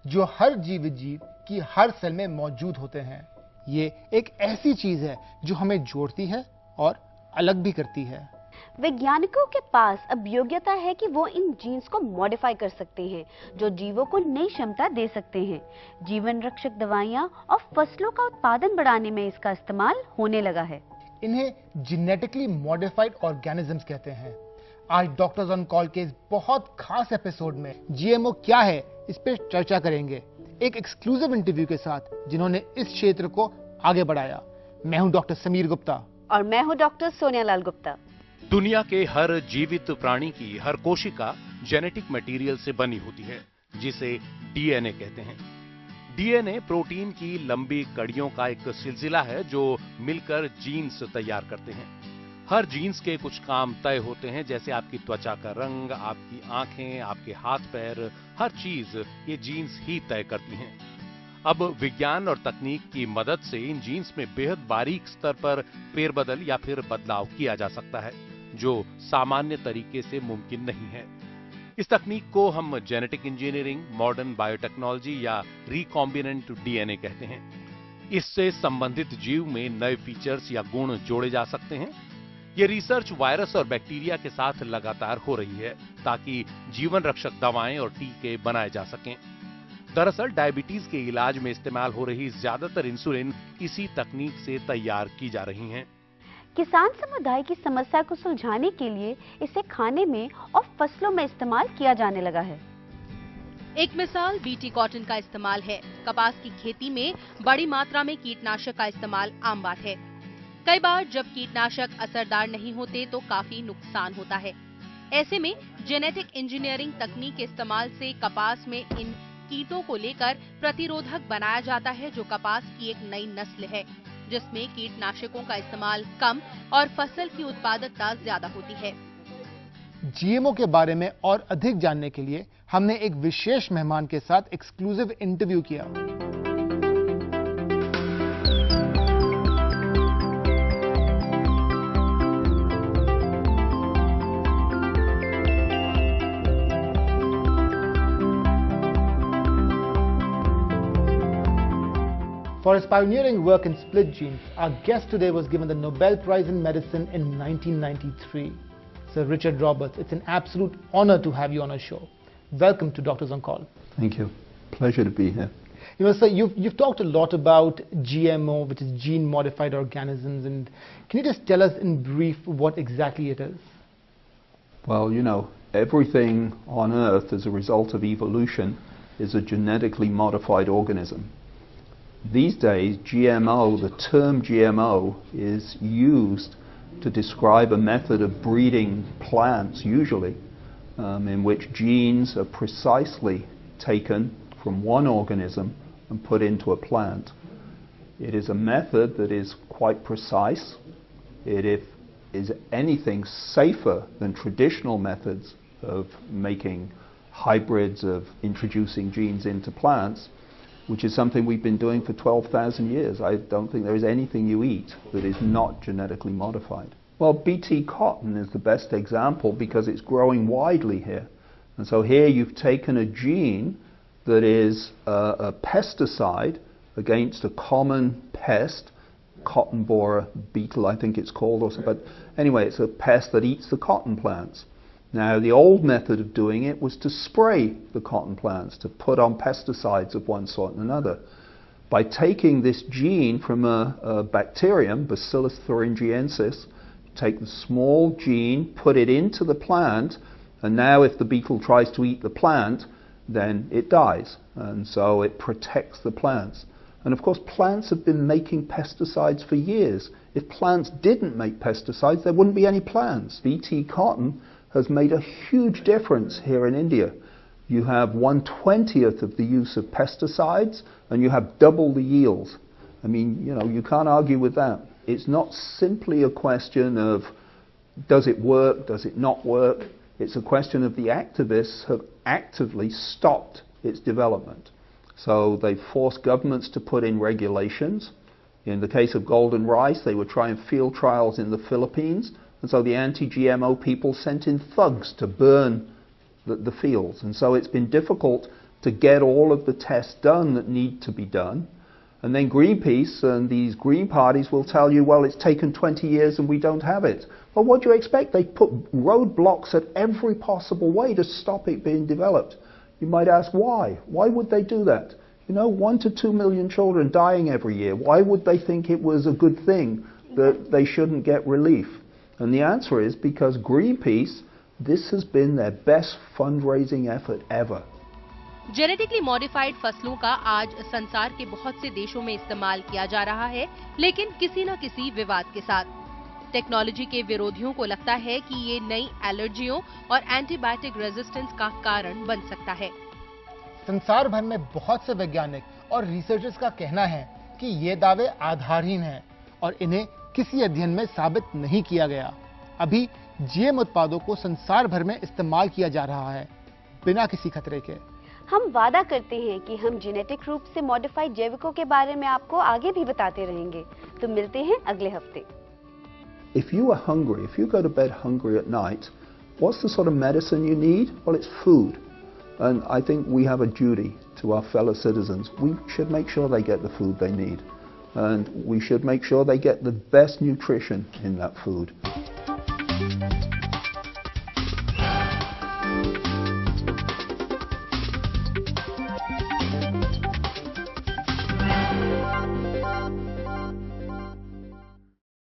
जो हर जीवित जीव की हर सेल में मौजूद होते हैं। ये एक ऐसी चीज है जो हमें जोड़ती है और अलग भी करती है। वैज्ञानिकों के पास अब योग्यता है कि वो इन जीन्स को मॉडिफाई कर सकते हैं, जो जीवों को नई क्षमता दे सकते हैं। जीवन रक्षक दवाइयाँ और फसलों का उत्पादन बढ़ाने में इसका इस्तेमाल होने लगा है। इन्हें जेनेटिकली मॉडिफाइड ऑर्गेनिजम्स कहते हैं। आज डॉक्टर्स ऑन कॉल के इस बहुत खास एपिसोड में जीएमओ क्या है इस पर चर्चा करेंगे, एक एक्सक्लूसिव इंटरव्यू के साथ जिन्होंने इस क्षेत्र को आगे बढ़ाया। मैं हूं डॉक्टर समीर गुप्ता और मैं हूं डॉक्टर सोनिया लाल गुप्ता। दुनिया के हर जीवित प्राणी की हर कोशिका जेनेटिक मटेरियल से बनी होती है, जिसे डीएनए कहते हैं। डीएनए प्रोटीन की लंबी कड़ियों का एक सिलसिला है जो मिलकर जीन्स तैयार करते हैं। हर जीन्स के कुछ काम तय होते हैं, जैसे आपकी त्वचा का रंग, आपकी आंखें, आपके हाथ पैर, हर चीज ये जीन्स ही तय करती हैं। अब विज्ञान और तकनीक की मदद से इन जीन्स में बेहद बारीक स्तर पर फेरबदल या फिर बदलाव किया जा सकता है, जो सामान्य तरीके से मुमकिन नहीं है। इस तकनीक को हम जेनेटिक इंजीनियरिंग, मॉडर्न बायोटेक्नोलॉजी या रिकॉम्बिनेंट डीएनए कहते हैं। इससे संबंधित जीव में नए फीचर्स या गुण जोड़े जा सकते हैं। ये रिसर्च वायरस और बैक्टीरिया के साथ लगातार हो रही है ताकि जीवन रक्षक दवाएं और टीके बनाए जा सकें। दरअसल डायबिटीज के इलाज में इस्तेमाल हो रही ज्यादातर इंसुलिन इसी तकनीक से तैयार की जा रही हैं। किसान समुदाय की समस्या को सुलझाने के लिए इसे खाने में और फसलों में इस्तेमाल किया जाने लगा है। एक मिसाल बीटी कॉटन का इस्तेमाल है। कपास की खेती में बड़ी मात्रा में कीटनाशक का इस्तेमाल आम बात है। कई बार जब कीटनाशक असरदार नहीं होते तो काफी नुकसान होता है। ऐसे में जेनेटिक इंजीनियरिंग तकनीक के इस्तेमाल से कपास में इन कीटों को लेकर प्रतिरोधक बनाया जाता है, जो कपास की एक नई नस्ल है जिसमें कीटनाशकों का इस्तेमाल कम और फसल की उत्पादकता ज्यादा होती है। जीएमओ के बारे में और अधिक जानने के लिए हमने एक विशेष मेहमान के साथ एक्सक्लूसिव इंटरव्यू किया। For his pioneering work in split genes, our guest today was given the Nobel Prize in Medicine in 1993. Sir Richard Roberts, it's an absolute honor to have you on our show. Welcome to Doctors on Call. Thank you. Pleasure to be here. You know, sir, you've talked a lot about GMO, which is gene-modified organisms, and can you just tell us in brief what exactly it is? Well, you know, everything on Earth as a result of evolution is a genetically modified organism. These days, GMO, the term GMO, is used to describe a method of breeding plants, usually, in which genes are precisely taken from one organism and put into a plant. It is a method that is quite precise. It is anything safer than traditional methods of making hybrids, of introducing genes into plants, which is something we've been doing for 12,000 years. I don't think there is anything you eat that is not genetically modified. Well, BT cotton is the best example because it's growing widely here. And so here you've taken a gene that is a pesticide against a common pest, cotton borer beetle I think it's called, or something. But anyway, it's a pest that eats the cotton plants. Now, the old method of doing it was to spray the cotton plants, to put on pesticides of one sort and another. By taking this gene from a bacterium, Bacillus thuringiensis, take the small gene, put it into the plant, and now if the beetle tries to eat the plant, then it dies. And so it protects the plants. And of course, plants have been making pesticides for years. If plants didn't make pesticides, there wouldn't be any plants. BT cotton has made a huge difference here in India. You have 1/20th of the use of pesticides and you have double the yields. I mean, you know, you can't argue with that. It's not simply a question of does it work, does it not work. It's a question of the activists have actively stopped its development. So they forced governments to put in regulations. In the case of golden rice, they were trying field trials in the Philippines. And so the anti-GMO people sent in thugs to burn the fields. And so it's been difficult to get all of the tests done that need to be done. And then Greenpeace and these green parties will tell you, well, it's taken 20 years and we don't have it. Well, what do you expect? They put roadblocks at every possible way to stop it being developed. You might ask why? Why would they do that? You know, 1 to 2 million children dying every year. Why would they think it was a good thing that they shouldn't get relief? And the answer is because Greenpeace, this has been their best fundraising effort ever. Genetically modified फसलों का आज संसार के बहुत से देशों में इस्तेमाल किया जा रहा है, लेकिन किसी न किसी विवाद के साथ। टेक्नोलॉजी के विरोधियों को लगता है कि ये नई एलर्जियों और एंटीबायोटिक रेजिस्टेंस का कारण बन सकता है। संसार भर में बहुत से वैज्ञानिक और रिसर्चर्स का कहना है कि ये दावे आधारहीन हैं और इन्हें किसी अध्ययन में साबित नहीं किया गया। अभी जीएम उत्पादों को संसार भर में इस्तेमाल किया जा रहा है बिना किसी खतरे के। हम वादा करते हैं कि हम जेनेटिक रूप से मॉडिफाइड जैविकों के बारे में आपको आगे भी बताते रहेंगे। तो मिलते हैं अगले हफ्ते। If you are hungry, if you go to bed hungry at night, what's the sort of medicine you need? Well, it's food. And I think we have a duty to our fellow citizens. We should make sure they get the food they need. And we should make sure they get the best nutrition in that food.